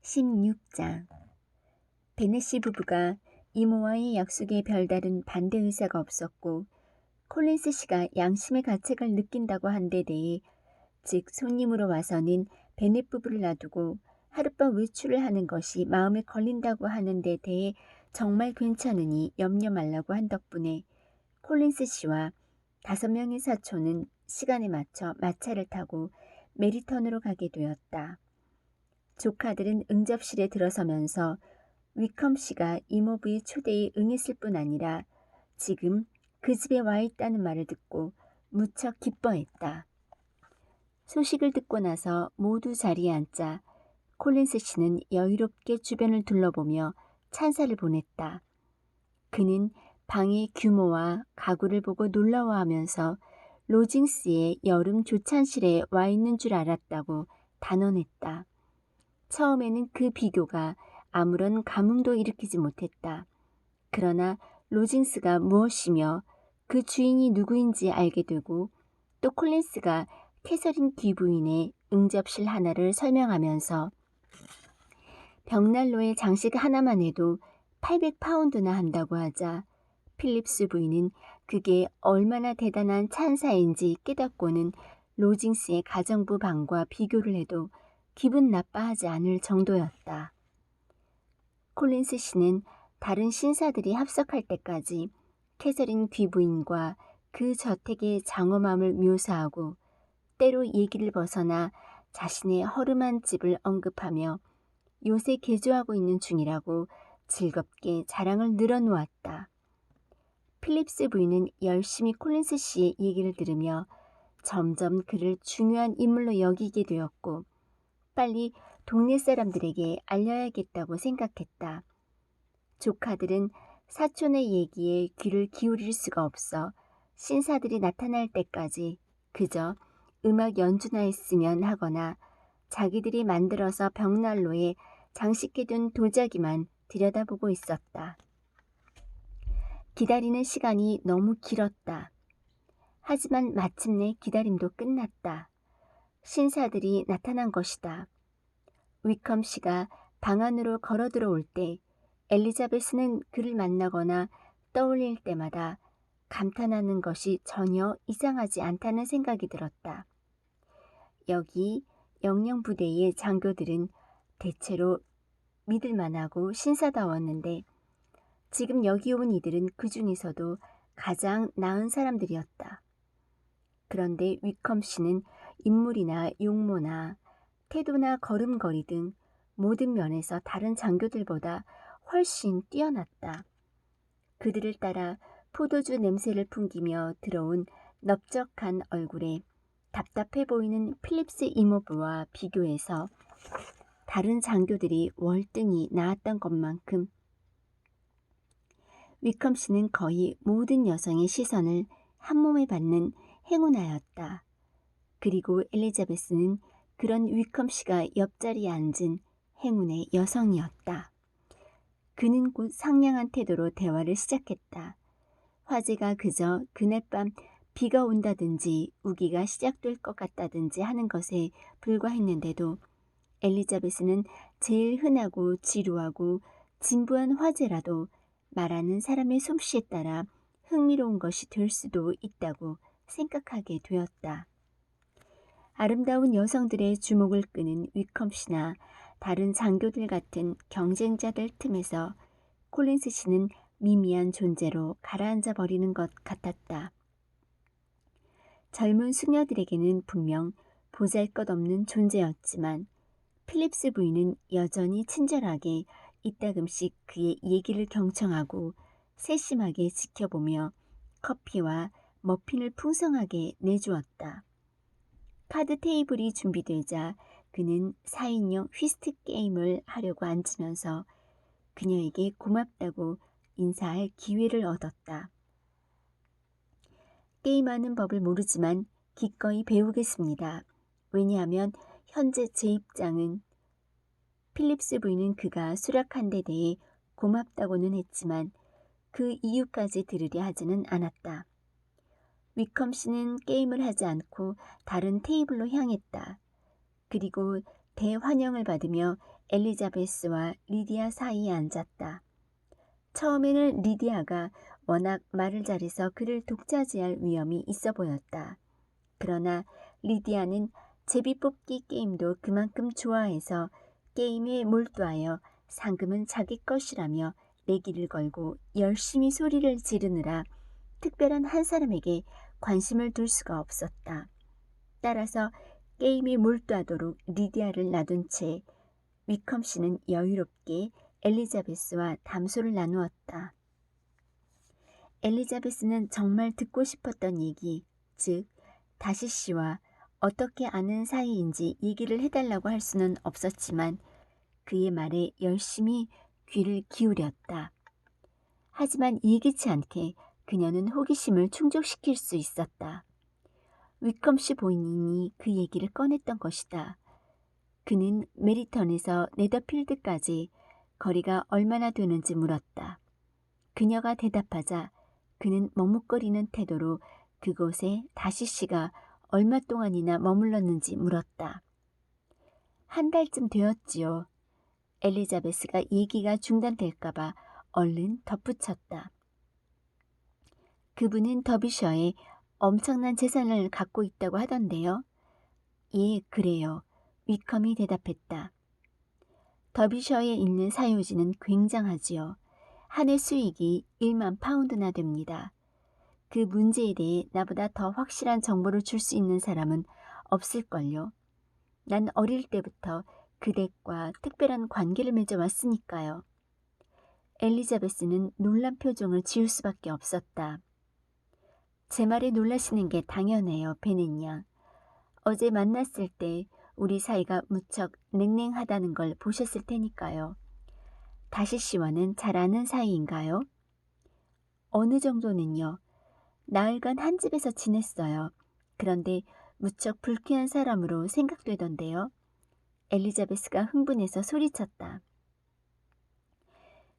16장. 베네시 부부가 이모와의 약속에 별다른 반대 의사가 없었고 콜린스 씨가 양심의 가책을 느낀다고 한 데 대해, 즉 손님으로 와서는 베넷 부부를 놔두고 하룻밤 외출을 하는 것이 마음에 걸린다고 하는 데 대해 정말 괜찮으니 염려 말라고 한 덕분에 콜린스 씨와 5명의 사촌은 시간에 맞춰 마차를 타고 메리턴으로 가게 되었다. 조카들은 응접실에 들어서면서 위컴 씨가 이모부의 초대에 응했을 뿐 아니라 지금 그 집에 와 있다는 말을 듣고 무척 기뻐했다. 소식을 듣고 나서 모두 자리에 앉자 콜린스 씨는 여유롭게 주변을 둘러보며 찬사를 보냈다. 그는 방의 규모와 가구를 보고 놀라워하면서 로징스의 여름 조찬실에 와 있는 줄 알았다고 단언했다. 처음에는 그 비교가 아무런 감흥도 일으키지 못했다. 그러나 로징스가 무엇이며 그 주인이 누구인지 알게 되고, 또 콜린스가 캐서린 귀부인의 응접실 하나를 설명하면서 벽난로의 장식 하나만 해도 800파운드나 한다고 하자 필립스 부인은 그게 얼마나 대단한 찬사인지 깨닫고는 로징스의 가정부 방과 비교를 해도 기분 나빠하지 않을 정도였다. 콜린스 씨는 다른 신사들이 합석할 때까지 캐서린 귀부인과 그 저택의 장엄함을 묘사하고, 때로 얘기를 벗어나 자신의 허름한 집을 언급하며 요새 개조하고 있는 중이라고 즐겁게 자랑을 늘어놓았다. 필립스 부인은 열심히 콜린스 씨의 얘기를 들으며 점점 그를 중요한 인물로 여기게 되었고, 빨리 동네 사람들에게 알려야겠다고 생각했다. 조카들은 사촌의 얘기에 귀를 기울일 수가 없어 신사들이 나타날 때까지 그저 음악 연주나 했으면 하거나 자기들이 만들어서 벽난로에 장식해둔 도자기만 들여다보고 있었다. 기다리는 시간이 너무 길었다. 하지만 마침내 기다림도 끝났다. 신사들이 나타난 것이다. 위컴 씨가 방 안으로 걸어 들어올 때 엘리자베스는 그를 만나거나 떠올릴 때마다 감탄하는 것이 전혀 이상하지 않다는 생각이 들었다. 여기 영령부대의 장교들은 대체로 믿을만하고 신사다웠는데 지금 여기 온 이들은 그 중에서도 가장 나은 사람들이었다. 그런데 위컴 씨는 인물이나 용모나 태도나 걸음걸이 등 모든 면에서 다른 장교들보다 훨씬 뛰어났다. 그들을 따라 포도주 냄새를 풍기며 들어온 넓적한 얼굴에 답답해 보이는 필립스 이모부와 비교해서 다른 장교들이 월등히 나았던 것만큼 위컴 씨는 거의 모든 여성의 시선을 한몸에 받는 행운아였다. 그리고 엘리자베스는 그런 위컴 씨가 옆자리에 앉은 행운의 여성이었다. 그는 곧 상냥한 태도로 대화를 시작했다. 화제가 그저 그날 밤 비가 온다든지 우기가 시작될 것 같다든지 하는 것에 불과했는데도 엘리자베스는 제일 흔하고 지루하고 진부한 화제라도 말하는 사람의 솜씨에 따라 흥미로운 것이 될 수도 있다고 생각하게 되었다. 아름다운 여성들의 주목을 끄는 위컴 씨나 다른 장교들 같은 경쟁자들 틈에서 콜린스 씨는 미미한 존재로 가라앉아 버리는 것 같았다. 젊은 수녀들에게는 분명 보잘것없는 존재였지만 필립스 부인은 여전히 친절하게 이따금씩 그의 얘기를 경청하고 세심하게 지켜보며 커피와 머핀을 풍성하게 내주었다. 카드 테이블이 준비되자 그는 4인용 휘스트 게임을 하려고 앉으면서 그녀에게 고맙다고 인사할 기회를 얻었다. 게임하는 법을 모르지만 기꺼이 배우겠습니다. 왜냐하면 현재 제 입장은, 필립스 부인은 그가 수락한 데 대해 고맙다고는 했지만 그 이유까지 들으려 하지는 않았다. 위컴 씨는 게임을 하지 않고 다른 테이블로 향했다. 그리고 대환영을 받으며 엘리자베스와 리디아 사이에 앉았다. 처음에는 리디아가 워낙 말을 잘해서 그를 독차지할 위험이 있어 보였다. 그러나 리디아는 제비뽑기 게임도 그만큼 좋아해서 게임에 몰두하여 상금은 자기 것이라며 내기를 걸고 열심히 소리를 지르느라 특별한 한 사람에게 관심을 둘 수가 없었다. 따라서 게임에 몰두하도록 리디아를 놔둔 채 위컴 씨는 여유롭게 엘리자베스와 담소를 나누었다. 엘리자베스는 정말 듣고 싶었던 얘기, 즉 다시 씨와 어떻게 아는 사이인지 얘기를 해달라고 할 수는 없었지만 그의 말에 열심히 귀를 기울였다. 하지만 예기치 않게 그녀는 호기심을 충족시킬 수 있었다. 위컴 씨 본인이 그 얘기를 꺼냈던 것이다. 그는 메리턴에서 네더필드까지 거리가 얼마나 되는지 물었다. 그녀가 대답하자 그는 머뭇거리는 태도로 그곳에 다시 씨가 얼마 동안이나 머물렀는지 물었다. 한 달쯤 되었지요. 엘리자베스가 얘기가 중단될까봐 얼른 덧붙였다. 그분은 더비셔에 엄청난 재산을 갖고 있다고 하던데요. 예, 그래요. 위컴이 대답했다. 더비셔에 있는 사유지는 굉장하지요. 한 해 수익이 1만 파운드나 됩니다. 그 문제에 대해 나보다 더 확실한 정보를 줄 수 있는 사람은 없을걸요. 난 어릴 때부터 그 댁과 특별한 관계를 맺어왔으니까요. 엘리자베스는 놀란 표정을 지을 수밖에 없었다. 제 말에 놀라시는 게 당연해요, 베넷 양. 어제 만났을 때 우리 사이가 무척 냉랭하다는 걸 보셨을 테니까요. 다시 씨와는 잘 아는 사이인가요? 어느 정도는요. 나흘간 한 집에서 지냈어요. 그런데 무척 불쾌한 사람으로 생각되던데요. 엘리자베스가 흥분해서 소리쳤다.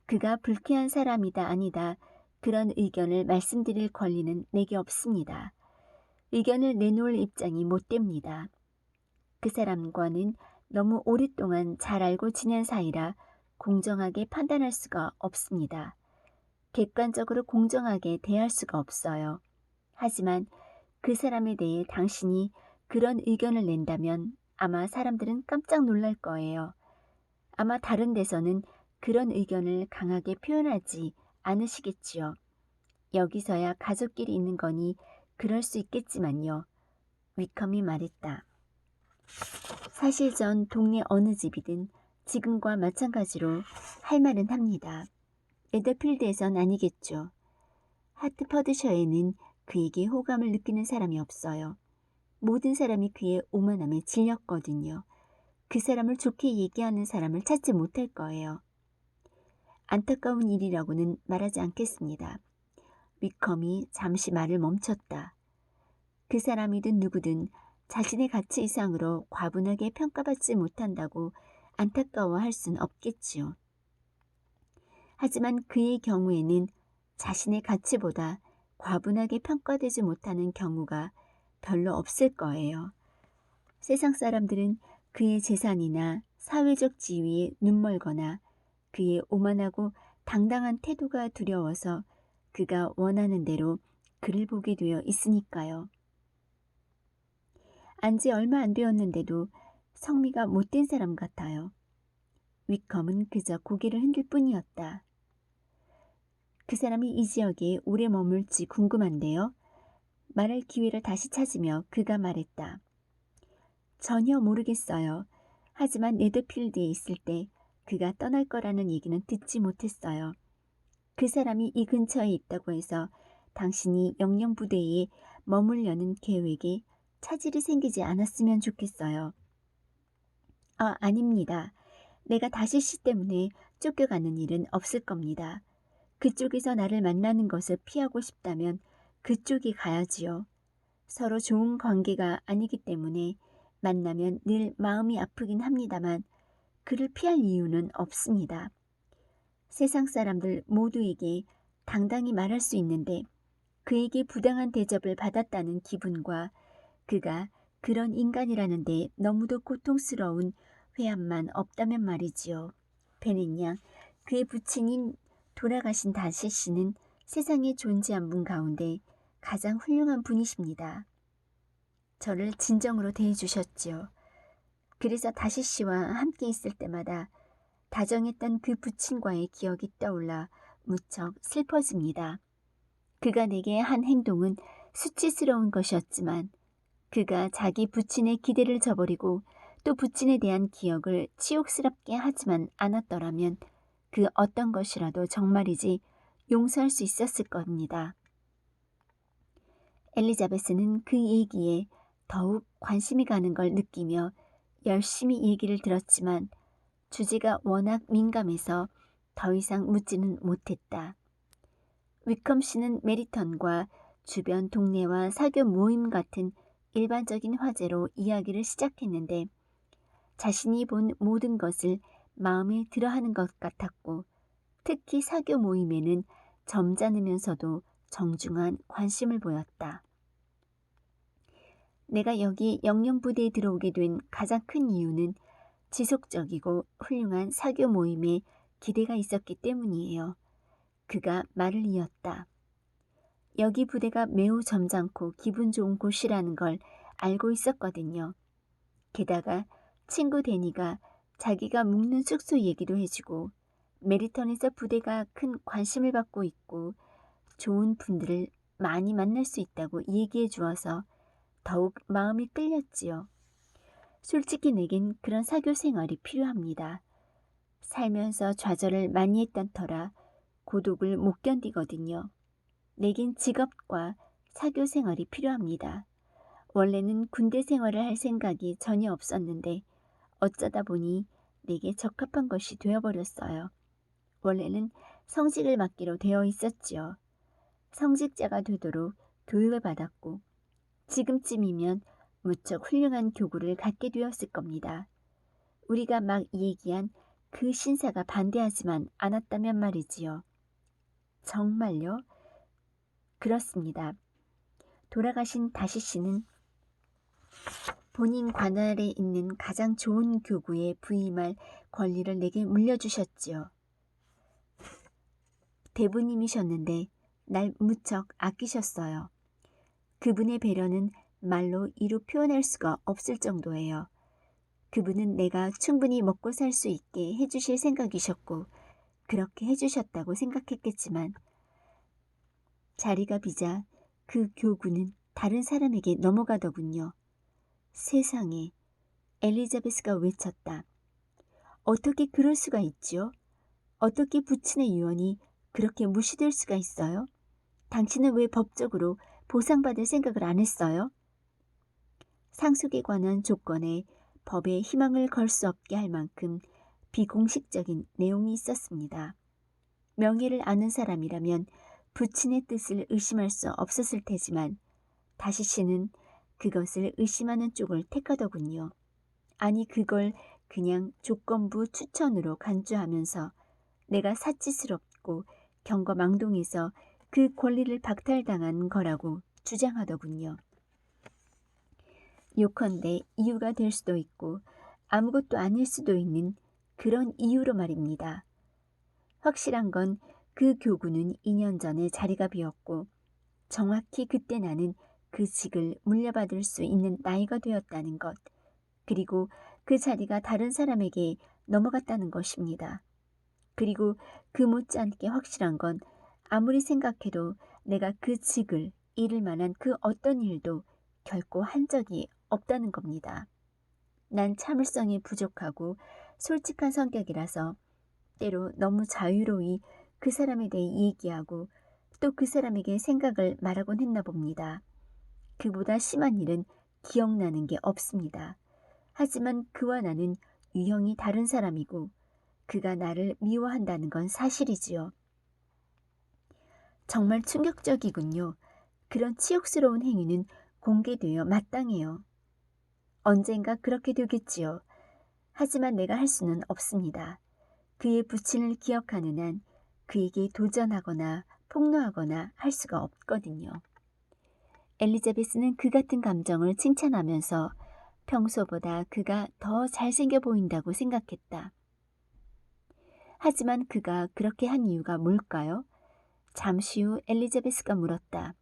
그가 불쾌한 사람이다 아니다 그런 의견을 말씀드릴 권리는 내게 없습니다. 의견을 내놓을 입장이 못 됩니다. 그 사람과는 너무 오랫동안 잘 알고 지낸 사이라 공정하게 판단할 수가 없습니다. 객관적으로 공정하게 대할 수가 없어요. 하지만 그 사람에 대해 당신이 그런 의견을 낸다면 아마 사람들은 깜짝 놀랄 거예요. 아마 다른 데서는 그런 의견을 강하게 표현하지 않으시겠지요. 여기서야 가족끼리 있는 거니 그럴 수 있겠지만요. 위컴이 말했다. 사실 전 동네 어느 집이든 지금과 마찬가지로 할 말은 합니다. 에더필드에선 아니겠죠. 하트퍼드셔에는 그에게 호감을 느끼는 사람이 없어요. 모든 사람이 그의 오만함에 질렸거든요. 그 사람을 좋게 얘기하는 사람을 찾지 못할 거예요. 안타까운 일이라고는 말하지 않겠습니다. 위컴이 잠시 말을 멈췄다. 그 사람이든 누구든 자신의 가치 이상으로 과분하게 평가받지 못한다고 안타까워할 순 없겠지요. 하지만 그의 경우에는 자신의 가치보다 과분하게 평가되지 못하는 경우가 별로 없을 거예요. 세상 사람들은 그의 재산이나 사회적 지위에 눈멀거나 그의 오만하고 당당한 태도가 두려워서 그가 원하는 대로 그를 보게 되어 있으니까요. 안지 얼마 안 되었는데도 성미가 못된 사람 같아요. 위컴은 그저 고개를 흔들 뿐이었다. 그 사람이 이 지역에 오래 머물지 궁금한데요. 말할 기회를 다시 찾으며 그가 말했다. 전혀 모르겠어요. 하지만 네더필드에 있을 때 그가 떠날 거라는 얘기는 듣지 못했어요. 그 사람이 이 근처에 있다고 해서 당신이 영영부대에 머물려는 계획에 차질이 생기지 않았으면 좋겠어요. 아닙니다. 내가 다시 씨 때문에 쫓겨가는 일은 없을 겁니다. 그쪽에서 나를 만나는 것을 피하고 싶다면 그쪽이 가야지요. 서로 좋은 관계가 아니기 때문에 만나면 늘 마음이 아프긴 합니다만 그를 피할 이유는 없습니다. 세상 사람들 모두에게 당당히 말할 수 있는데 그에게 부당한 대접을 받았다는 기분과 그가 그런 인간이라는 데 너무도 고통스러운 회한만 없다면 말이지요. 베넷 양, 그의 부친인 돌아가신 다시 씨는 세상에 존재한 분 가운데 가장 훌륭한 분이십니다. 저를 진정으로 대해주셨지요. 그래서 다시 씨와 함께 있을 때마다 다정했던 그 부친과의 기억이 떠올라 무척 슬퍼집니다. 그가 내게 한 행동은 수치스러운 것이었지만 그가 자기 부친의 기대를 저버리고 또 부친에 대한 기억을 치욕스럽게 하지만 않았더라면 그 어떤 것이라도 정말이지 용서할 수 있었을 겁니다. 엘리자베스는 그 얘기에 더욱 관심이 가는 걸 느끼며 열심히 얘기를 들었지만 주제가 워낙 민감해서 더 이상 묻지는 못했다. 위컴 씨는 메리턴과 주변 동네와 사교 모임 같은 일반적인 화제로 이야기를 시작했는데 자신이 본 모든 것을 마음에 들어하는 것 같았고 특히 사교 모임에는 점잖으면서도 정중한 관심을 보였다. 내가 여기 영영부대에 들어오게 된 가장 큰 이유는 지속적이고 훌륭한 사교 모임에 기대가 있었기 때문이에요. 그가 말을 이었다. 여기 부대가 매우 점잖고 기분 좋은 곳이라는 걸 알고 있었거든요. 게다가 친구 데니가 자기가 묵는 숙소 얘기도 해주고 메리턴에서 부대가 큰 관심을 받고 있고 좋은 분들을 많이 만날 수 있다고 얘기해 주어서 더욱 마음이 끌렸지요. 솔직히 내겐 그런 사교 생활이 필요합니다. 살면서 좌절을 많이 했던 터라 고독을 못 견디거든요. 내겐 직업과 사교 생활이 필요합니다. 원래는 군대 생활을 할 생각이 전혀 없었는데 어쩌다 보니 내게 적합한 것이 되어버렸어요. 원래는 성직을 맡기로 되어 있었지요. 성직자가 되도록 교육을 받았고 지금쯤이면 무척 훌륭한 교구를 갖게 되었을 겁니다. 우리가 막 얘기한 그 신사가 반대하지만 않았다면 말이지요. 정말요? 그렇습니다. 돌아가신 다시 씨는 본인 관할에 있는 가장 좋은 교구에 부임할 권리를 내게 물려주셨지요. 대부님이셨는데 날 무척 아끼셨어요. 그분의 배려는 말로 이루 표현할 수가 없을 정도예요. 그분은 내가 충분히 먹고 살 수 있게 해주실 생각이셨고 그렇게 해주셨다고 생각했겠지만 자리가 비자 그 교구는 다른 사람에게 넘어가더군요. 세상에, 엘리자베스가 외쳤다. 어떻게 그럴 수가 있지요? 어떻게 부친의 유언이 그렇게 무시될 수가 있어요? 당신은 왜 법적으로 보상받을 생각을 안 했어요? 상속에 관한 조건에 법에 희망을 걸 수 없게 할 만큼 비공식적인 내용이 있었습니다. 명예를 아는 사람이라면 부친의 뜻을 의심할 수 없었을 테지만 다시 씨는 그것을 의심하는 쪽을 택하더군요. 아니 그걸 그냥 조건부 추천으로 간주하면서 내가 사치스럽고 경거망동해서 그 권리를 박탈당한 거라고 주장하더군요. 요컨대 이유가 될 수도 있고 아무것도 아닐 수도 있는 그런 이유로 말입니다. 확실한 건 그 교구는 2년 전에 자리가 비었고 정확히 그때 나는 그 직을 물려받을 수 있는 나이가 되었다는 것, 그리고 그 자리가 다른 사람에게 넘어갔다는 것입니다. 그리고 그 못지않게 확실한 건 아무리 생각해도 내가 그 직을 잃을 만한 그 어떤 일도 결코 한 적이 없다는 겁니다. 난 참을성이 부족하고 솔직한 성격이라서 때로 너무 자유로이 그 사람에 대해 얘기하고 또 그 사람에게 생각을 말하곤 했나 봅니다. 그보다 심한 일은 기억나는 게 없습니다. 하지만 그와 나는 유형이 다른 사람이고 그가 나를 미워한다는 건 사실이지요. 정말 충격적이군요. 그런 치욕스러운 행위는 공개되어 마땅해요. 언젠가 그렇게 되겠지요. 하지만 내가 할 수는 없습니다. 그의 부친을 기억하는 한 그에게 도전하거나 폭로하거나 할 수가 없거든요. 엘리자베스는 그 같은 감정을 칭찬하면서 평소보다 그가 더 잘생겨 보인다고 생각했다. 하지만 그가 그렇게 한 이유가 뭘까요? 잠시 후 엘리자베스가 물었다.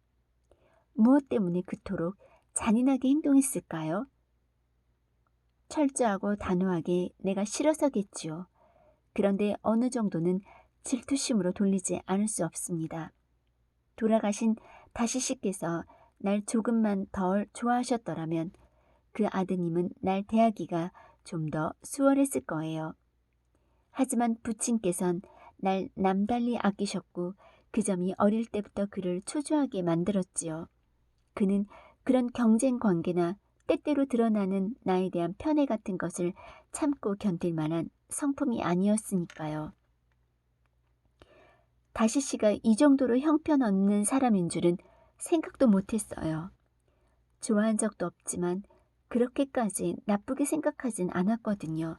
무엇 때문에 그토록 잔인하게 행동했을까요? 철저하고 단호하게 내가 싫어서겠지요. 그런데 어느 정도는 질투심으로 돌리지 않을 수 없습니다. 돌아가신 다시씨께서 날 조금만 덜 좋아하셨더라면 그 아드님은 날 대하기가 좀 더 수월했을 거예요. 하지만 부친께선 날 남달리 아끼셨고 그 점이 어릴 때부터 그를 초조하게 만들었지요. 그는 그런 경쟁 관계나 때때로 드러나는 나에 대한 편애 같은 것을 참고 견딜 만한 성품이 아니었으니까요. 다시씨가 이 정도로 형편없는 사람인 줄은 생각도 못했어요. 좋아한 적도 없지만 그렇게까지 나쁘게 생각하진 않았거든요.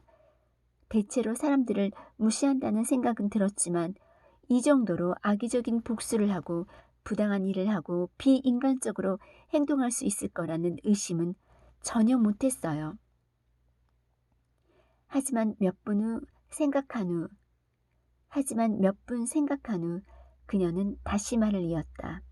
대체로 사람들을 무시한다는 생각은 들었지만 이 정도로 악의적인 복수를 하고 부당한 일을 하고 비인간적으로 행동할 수 있을 거라는 의심은 전혀 못했어요. 하지만 몇 분 생각한 후 그녀는 다시 말을 이었다.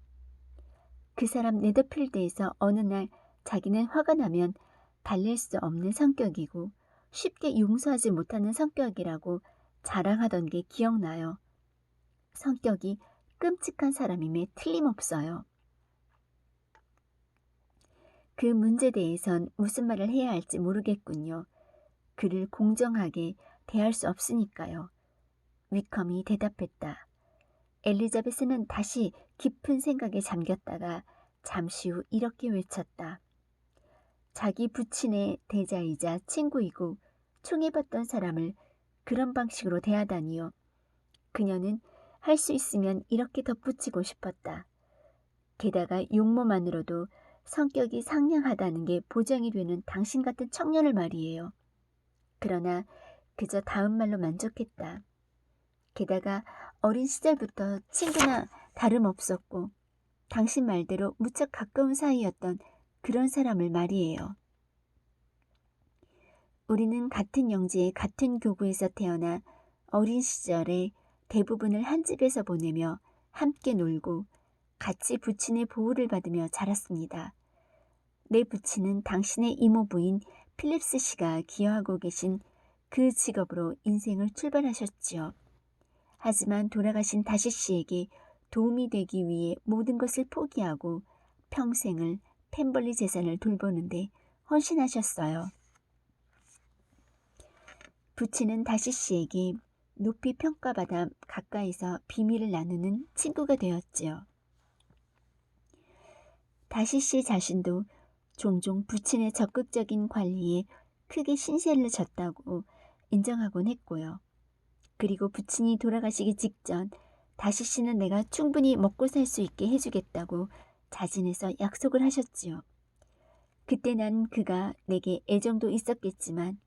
그 사람 네더필드에서 어느 날 자기는 화가 나면 달랠 수 없는 성격이고 쉽게 용서하지 못하는 성격이라고 자랑하던 게 기억나요. 성격이 끔찍한 사람임에 틀림없어요. 그 문제에 대해선 무슨 말을 해야 할지 모르겠군요. 그를 공정하게 대할 수 없으니까요. 위컴이 대답했다. 엘리자베스는 다시 깊은 생각에 잠겼다가 잠시 후 이렇게 외쳤다. 자기 부친의 대자이자 친구이고 총애받던 사람을 그런 방식으로 대하다니요. 그녀는 할 수 있으면 이렇게 덧붙이고 싶었다. 게다가 용모만으로도 성격이 상냥하다는 게 보장이 되는 당신 같은 청년을 말이에요. 그러나 그저 다음 말로 만족했다. 게다가 어린 시절부터 친구나 다름없었고 당신 말대로 무척 가까운 사이였던 그런 사람을 말이에요. 우리는 같은 영지의 같은 교구에서 태어나 어린 시절에 대부분을 한 집에서 보내며 함께 놀고 같이 부친의 보호를 받으며 자랐습니다. 내 부친은 당신의 이모부인 필립스 씨가 기여하고 계신 그 직업으로 인생을 출발하셨지요. 하지만 돌아가신 다시 씨에게 도움이 되기 위해 모든 것을 포기하고 평생을 펜벌리 재산을 돌보는데 헌신하셨어요. 부친은 다시 씨에게 높이 평가받아 가까이서 비밀을 나누는 친구가 되었지요. 다시 씨 자신도 종종 부친의 적극적인 관리에 크게 신세를 졌다고 인정하곤 했고요. 그리고 부친이 돌아가시기 직전 다시 씨는 내가 충분히 먹고 살 수 있게 해주겠다고 자진해서 약속을 하셨지요. 그때 난 그가 내게 애정도 있었겠지만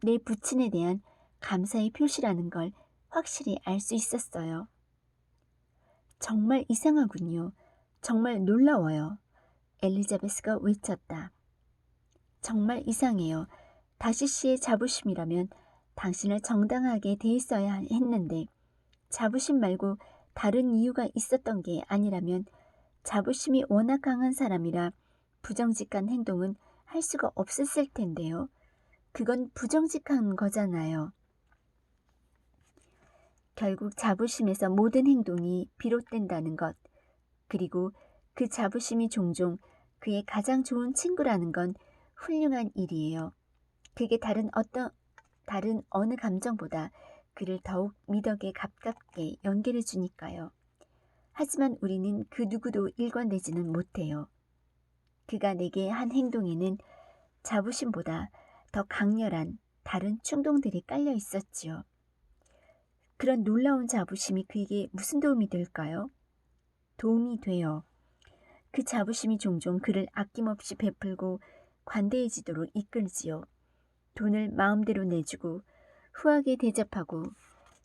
내 부친에 대한 감사의 표시라는 걸 확실히 알 수 있었어요. 정말 이상하군요. 정말 놀라워요. 엘리자베스가 외쳤다. 정말 이상해요. 다시 씨의 자부심이라면 당신을 정당하게 대했어야 했는데 자부심 말고 다른 이유가 있었던 게 아니라면 자부심이 워낙 강한 사람이라 부정직한 행동은 할 수가 없었을 텐데요. 그건 부정직한 거잖아요. 결국 자부심에서 모든 행동이 비롯된다는 것, 그리고 그 자부심이 종종 그의 가장 좋은 친구라는 건 훌륭한 일이에요. 그게 다른 어느 감정보다 그를 더욱 미덕에 가깝게 연결해 주니까요. 하지만 우리는 그 누구도 일관되지는 못해요. 그가 내게 한 행동에는 자부심보다 더 강렬한 다른 충동들이 깔려 있었지요. 그런 놀라운 자부심이 그에게 무슨 도움이 될까요? 도움이 돼요. 그 자부심이 종종 그를 아낌없이 베풀고 관대해지도록 이끌지요. 돈을 마음대로 내주고 후하게 대접하고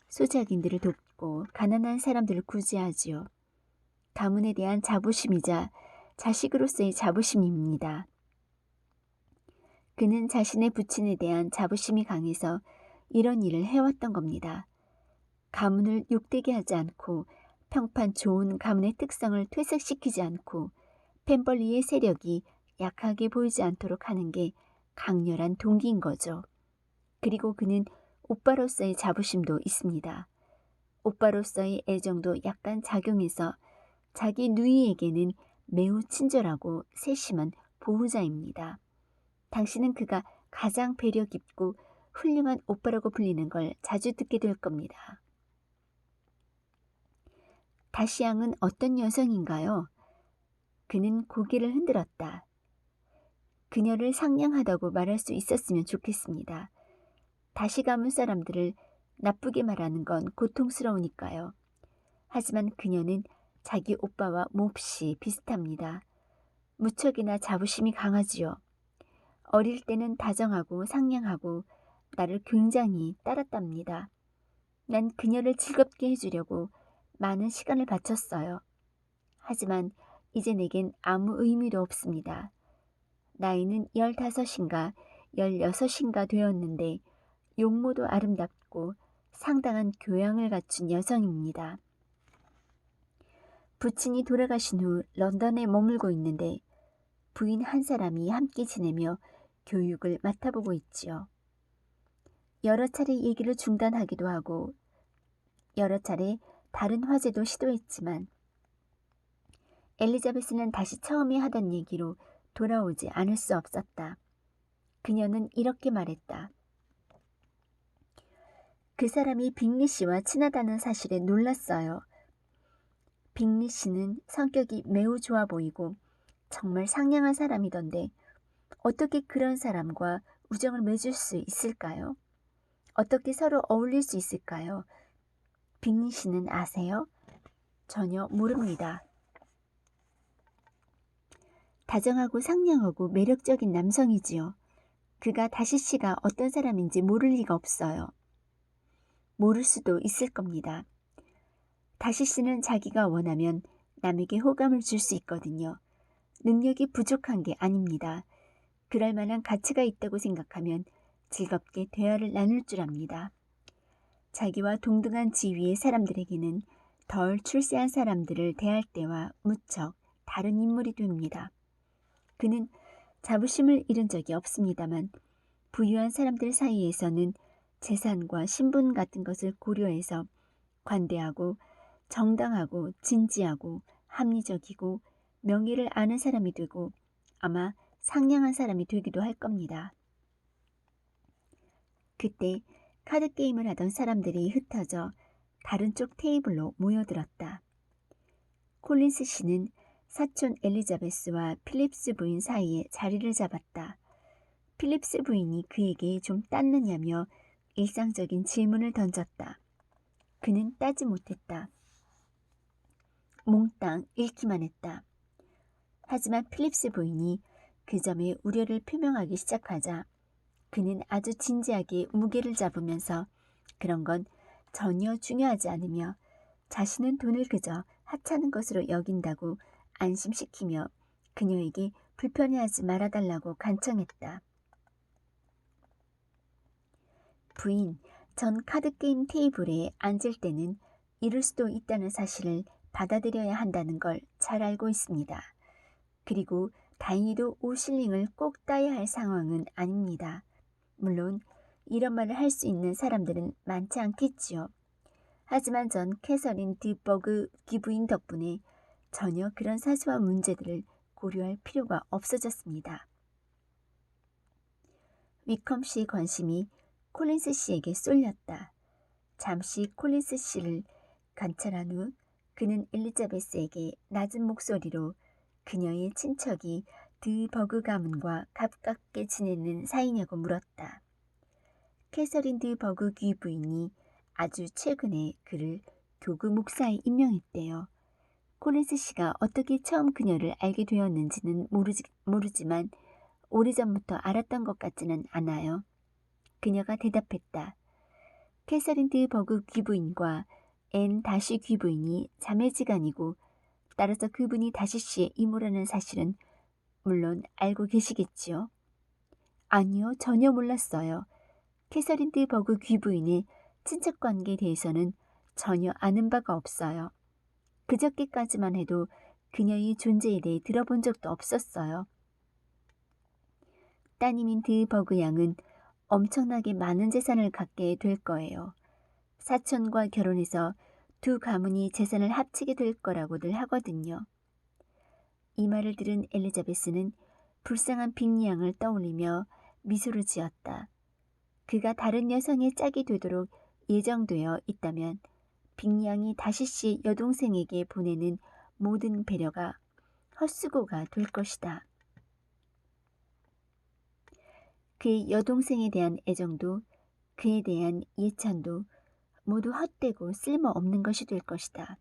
소작인들을 돕고 가난한 사람들을 구제하지요. 가문에 대한 자부심이자 자식으로서의 자부심입니다. 그는 자신의 부친에 대한 자부심이 강해서 이런 일을 해왔던 겁니다. 가문을 욕되게 하지 않고 평판 좋은 가문의 특성을 퇴색시키지 않고 펜벌리의 세력이 약하게 보이지 않도록 하는 게 강렬한 동기인 거죠. 그리고 그는 오빠로서의 자부심도 있습니다. 오빠로서의 애정도 약간 작용해서 자기 누이에게는 매우 친절하고 세심한 보호자입니다. 당신은 그가 가장 배려 깊고 훌륭한 오빠라고 불리는 걸 자주 듣게 될 겁니다. 다시양은 어떤 여성인가요? 그는 고개를 흔들었다. 그녀를 상냥하다고 말할 수 있었으면 좋겠습니다. 다시 가문 사람들을 나쁘게 말하는 건 고통스러우니까요. 하지만 그녀는 자기 오빠와 몹시 비슷합니다. 무척이나 자부심이 강하지요. 어릴 때는 다정하고 상냥하고 나를 굉장히 따랐답니다. 난 그녀를 즐겁게 해주려고 많은 시간을 바쳤어요. 하지만 이제 내겐 아무 의미도 없습니다. 나이는 15인가 16인가 되었는데 용모도 아름답고 상당한 교양을 갖춘 여성입니다. 부친이 돌아가신 후 런던에 머물고 있는데 부인 한 사람이 함께 지내며 교육을 맡아보고 있지요. 여러 차례 얘기를 중단하기도 하고 여러 차례 다른 화제도 시도했지만 엘리자베스는 다시 처음에 하던 얘기로 돌아오지 않을 수 없었다. 그녀는 이렇게 말했다. 그 사람이 빅리 씨와 친하다는 사실에 놀랐어요. 빅리 씨는 성격이 매우 좋아 보이고 정말 상냥한 사람이던데 어떻게 그런 사람과 우정을 맺을 수 있을까요? 어떻게 서로 어울릴 수 있을까요? 빅리 씨는 아세요? 전혀 모릅니다. 다정하고 상냥하고 매력적인 남성이지요. 그가 다시 씨가 어떤 사람인지 모를 리가 없어요. 모를 수도 있을 겁니다. 다시 씨는 자기가 원하면 남에게 호감을 줄 수 있거든요. 능력이 부족한 게 아닙니다. 그럴 만한 가치가 있다고 생각하면 즐겁게 대화를 나눌 줄 압니다. 자기와 동등한 지위의 사람들에게는 덜 출세한 사람들을 대할 때와 무척 다른 인물이 됩니다. 그는 자부심을 잃은 적이 없습니다만 부유한 사람들 사이에서는 재산과 신분 같은 것을 고려해서 관대하고 정당하고 진지하고 합리적이고 명예를 아는 사람이 되고 아마 상냥한 사람이 되기도 할 겁니다. 그때 카드게임을 하던 사람들이 흩어져 다른 쪽 테이블로 모여들었다. 콜린스 씨는 사촌 엘리자베스와 필립스 부인 사이에 자리를 잡았다. 필립스 부인이 그에게 좀 땄느냐며 일상적인 질문을 던졌다. 그는 따지 못했다. 몽땅 읽기만 했다. 하지만 필립스 부인이 그 점에 우려를 표명하기 시작하자 그는 아주 진지하게 무게를 잡으면서 그런 건 전혀 중요하지 않으며 자신은 돈을 그저 하찮은 것으로 여긴다고 안심시키며 그녀에게 불편해하지 말아달라고 간청했다. 부인, 전 카드게임 테이블에 앉을 때는 이럴 수도 있다는 사실을 받아들여야 한다는 걸 잘 알고 있습니다. 그리고 다행히도 5실링을 꼭 따야 할 상황은 아닙니다. 물론 이런 말을 할 수 있는 사람들은 많지 않겠지요. 하지만 전 캐서린 드버그 기부인 덕분에 전혀 그런 사소한 문제들을 고려할 필요가 없어졌습니다. 위컴 씨의 관심이 콜린스 씨에게 쏠렸다. 잠시 콜린스 씨를 관찰한 후 그는 엘리자베스에게 낮은 목소리로 그녀의 친척이 드버그 가문과 가깝게 지내는 사이냐고 물었다. 캐서린 드버그 귀 부인이 아주 최근에 그를 교구 목사에 임명했대요. 콜린스 씨가 어떻게 처음 그녀를 알게 되었는지는 모르지만 오래전부터 알았던 것 같지는 않아요. 그녀가 대답했다. 캐서린 드버그 귀부인과 앤 다시 귀부인이 자매지간이고 따라서 그분이 다시 씨의 이모라는 사실은 물론 알고 계시겠지요. 아니요, 전혀 몰랐어요. 캐서린 드 버그 귀부인의 친척 관계에 대해서는 전혀 아는 바가 없어요. 그저께까지만 해도 그녀의 존재에 대해 들어본 적도 없었어요. 따님인 드 버그 양은 엄청나게 많은 재산을 갖게 될 거예요. 사촌과 결혼해서 두 가문이 재산을 합치게 될 거라고들 하거든요. 이 말을 들은 엘리자베스는 불쌍한 빅리 양을 떠올리며 미소를 지었다. 그가 다른 여성의 짝이 되도록 예정되어 있다면 빅리 양이 다시 씨 여동생에게 보내는 모든 배려가 헛수고가 될 것이다. 그의 여동생에 대한 애정도 그에 대한 예찬도 모두 헛되고 쓸모없는 것이 될 것이다.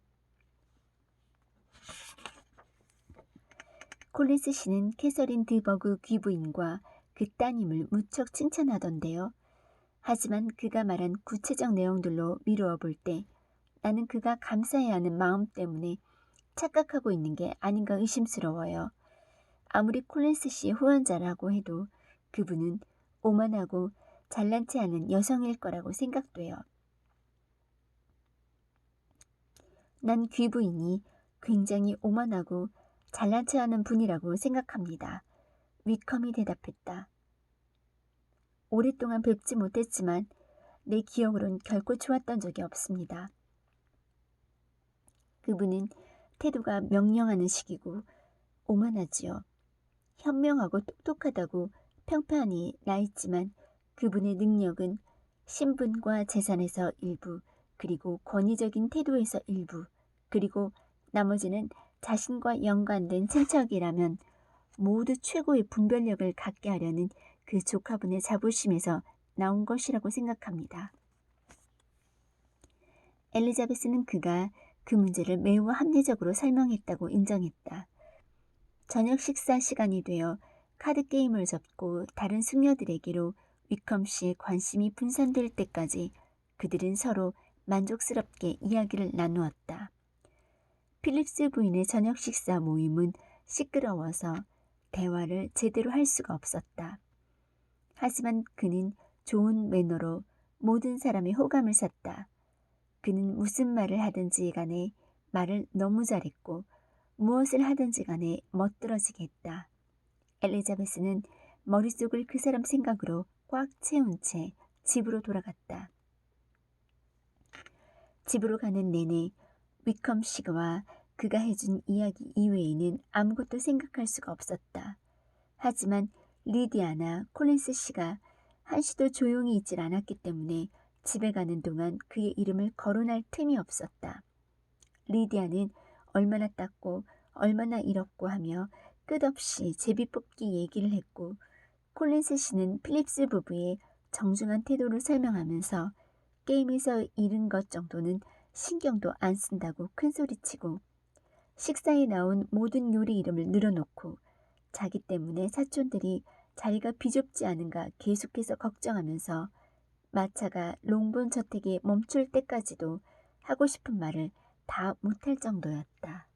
콜린스 씨는 캐서린 드 버그 귀부인과 그 따님을 무척 칭찬하던데요. 하지만 그가 말한 구체적 내용들로 미루어 볼 때 나는 그가 감사해야 하는 마음 때문에 착각하고 있는 게 아닌가 의심스러워요. 아무리 콜린스 씨의 후원자라고 해도 그분은 오만하고 잘난치 않은 여성일 거라고 생각돼요. 난 귀부인이 굉장히 오만하고 잘난치 않은 분이라고 생각합니다. 위컴이 대답했다. 오랫동안 뵙지 못했지만 내 기억으론 결코 좋았던 적이 없습니다. 그분은 태도가 명령하는 식이고 오만하지요. 현명하고 똑똑하다고 평판이 나 있지만 그분의 능력은 신분과 재산에서 일부, 그리고 권위적인 태도에서 일부, 그리고 나머지는 자신과 연관된 친척이라면 모두 최고의 분별력을 갖게 하려는 그 조카분의 자부심에서 나온 것이라고 생각합니다. 엘리자베스는 그가 그 문제를 매우 합리적으로 설명했다고 인정했다. 저녁 식사 시간이 되어 카드게임을 접고 다른 숙녀들에게로 위컴 씨의 관심이 분산될 때까지 그들은 서로 만족스럽게 이야기를 나누었다. 필립스 부인의 저녁 식사 모임은 시끄러워서 대화를 제대로 할 수가 없었다. 하지만 그는 좋은 매너로 모든 사람의 호감을 샀다. 그는 무슨 말을 하든지 간에 말을 너무 잘했고 무엇을 하든지 간에 멋들어지게 했다. 엘리자베스는 머릿속을 그 사람 생각으로 꽉 채운 채 집으로 돌아갔다. 집으로 가는 내내 위컴 씨와 그가 해준 이야기 이외에는 아무것도 생각할 수가 없었다. 하지만 리디아나 콜린스 씨가 한시도 조용히 있질 않았기 때문에 집에 가는 동안 그의 이름을 거론할 틈이 없었다. 리디아는 얼마나 땄고 얼마나 잃었고 하며 끝없이 제비뽑기 얘기를 했고 콜린스 씨는 필립스 부부의 정중한 태도를 설명하면서 게임에서 잃은 것 정도는 신경도 안 쓴다고 큰소리치고 식사에 나온 모든 요리 이름을 늘어놓고 자기 때문에 사촌들이 자리가 비좁지 않은가 계속해서 걱정하면서 마차가 롱본 저택에 멈출 때까지도 하고 싶은 말을 다 못할 정도였다.